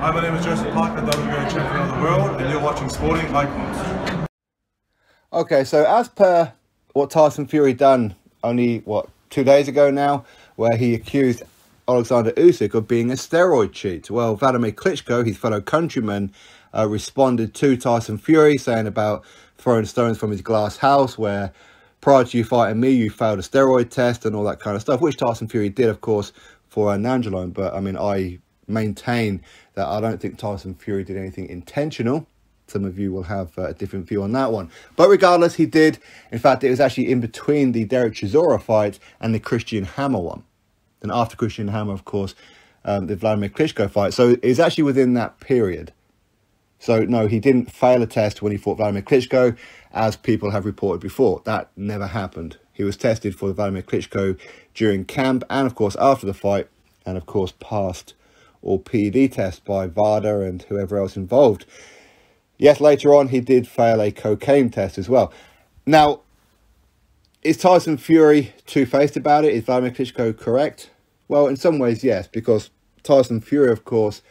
Hi, my name is Joseph Parker, WBO champion of the world, and you're watching Sporting Icons. Okay, so as per what Tyson Fury done only, 2 days ago now, where he accused Oleksandr Usyk of being a steroid cheat. Well, Wladimir Klitschko, his fellow countryman, responded to Tyson Fury, saying about throwing stones from his glass house, where prior to you fighting me, you failed a steroid test and all that kind of stuff, which Tyson Fury did, of course, for Nandrolone. But, I mean, I maintain that I don't think Tyson Fury did anything intentional. Some of you will have a different view on that one. But regardless, he did. In fact, it was actually in between the Derek Chisora fight and the Christian Hammer one. And after Christian Hammer, of course, the Wladimir Klitschko fight. So it was actually within that period. So, no, he didn't fail a test when he fought Wladimir Klitschko, as people have reported before. That never happened. He was tested for the Wladimir Klitschko during camp and, of course, after the fight. And, of course, passed all PED tests by VADA and whoever else involved. Yes, later on, he did fail a cocaine test as well. Now, is Tyson Fury two-faced about it? Is Wladimir Klitschko correct? Well, in some ways, yes, because Tyson Fury, of course,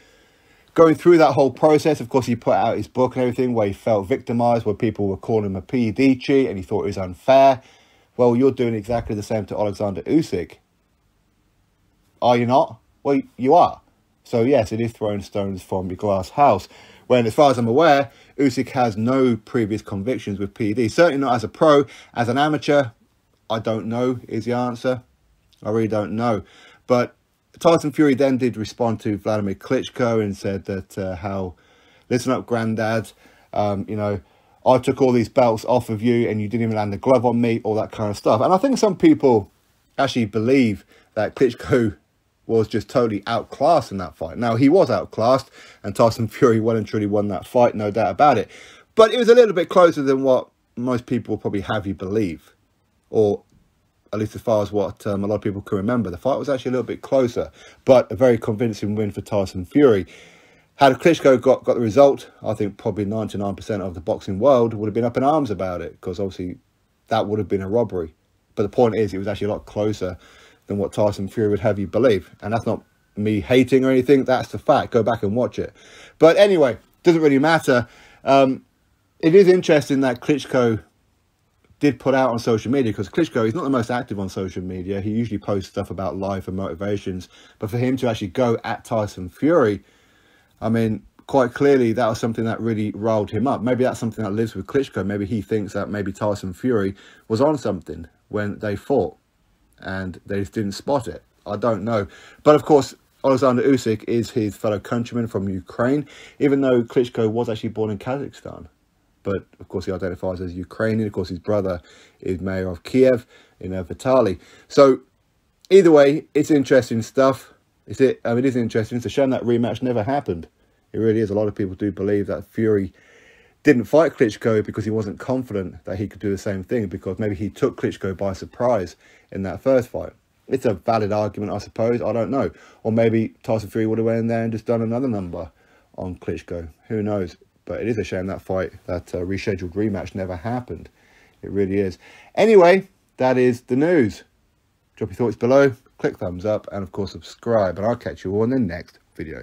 going through that whole process, of course, he put out his book and everything where he felt victimized, where people were calling him a PED cheat and he thought it was unfair. Well, you're doing exactly the same to Oleksandr Usyk. Are you not? Well, you are. So, yes, it is throwing stones from your glass house. When, as far as I'm aware, Usyk has no previous convictions with PED. Certainly not as a pro. As an amateur, I don't know is the answer. I really don't know. But Tyson Fury then did respond to Wladimir Klitschko and said that how, listen up, granddad, you know, I took all these belts off of you and you didn't even land a glove on me, all that kind of stuff. And I think some people actually believe that Klitschko was just totally outclassed in that fight. Now, he was outclassed, and Tyson Fury well and truly won that fight, no doubt about it. But it was a little bit closer than what most people will probably have you believe, or at least as far as what a lot of people can remember. The fight was actually a little bit closer, but a very convincing win for Tyson Fury. Had Klitschko got the result, I think probably 99% of the boxing world would have been up in arms about it, because obviously that would have been a robbery. But the point is, it was actually a lot closer than what Tyson Fury would have you believe. And that's not me hating or anything, that's the fact. Go back and watch it. But anyway, doesn't really matter. It is interesting that Klitschko did put out on social media, because Klitschko is not the most active on social media. He usually posts stuff about life and motivations. But for him to actually go at Tyson Fury, I mean, quite clearly that was something that really riled him up. Maybe that's something that lives with Klitschko. Maybe he thinks that maybe Tyson Fury was on something when they fought, and they just didn't spot it. I don't know. But of course, Oleksandr Usyk is his fellow countryman from Ukraine, even though Klitschko was actually born in Kazakhstan. But of course, he identifies as Ukrainian. Of course, his brother is mayor of Kiev in Vitaly. So either way, it's interesting stuff. It is interesting. It's a shame that rematch never happened. It really is. A lot of people do believe that Fury didn't fight Klitschko because he wasn't confident that he could do the same thing, because maybe he took Klitschko by surprise in that first fight. It's a valid argument, I suppose. I don't know. Or maybe Tyson Fury would have went in there and just done another number on Klitschko. Who knows? But it is a shame that fight, that rescheduled rematch never happened. It really is. Anyway, that is the news. Drop your thoughts below. Click thumbs up and, of course, subscribe. And I'll catch you all in the next video.